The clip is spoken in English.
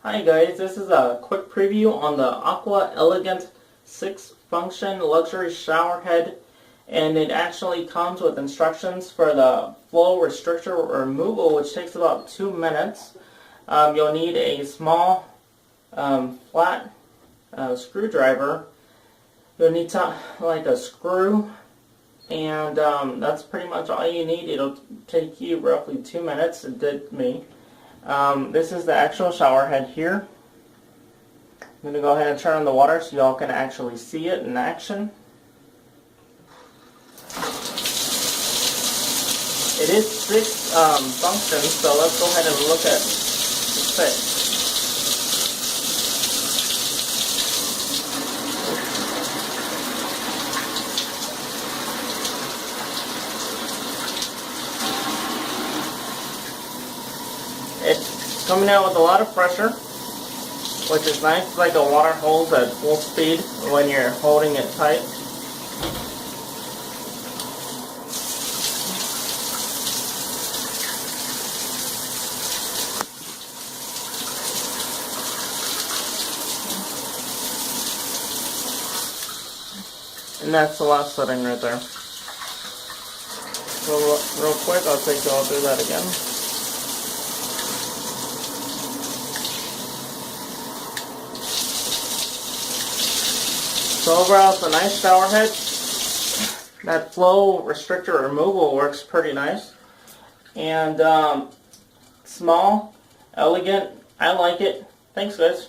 Hi guys, this is a quick preview on the Aqua Elegante 6-function luxury shower head, and it actually comes with instructions for the flow restrictor removal, which takes about 2 minutes. You'll need a small flat screwdriver. You'll need like a screw, and that's pretty much all you need. It'll take you roughly 2 minutes. It did me. This is the actual shower head here. I'm going to go ahead and turn on the water so y'all can actually see it in action. It is 6 functions, so let's go ahead and look at the 6. It's coming out with a lot of pressure, which is nice. It's like a water hose at full speed when you're holding it tight. And that's the last setting right there. So real quick, I'll take you all through that again. So overall, it's a nice shower head. That flow restrictor removal works pretty nice. And small, elegant, I like it. Thanks guys.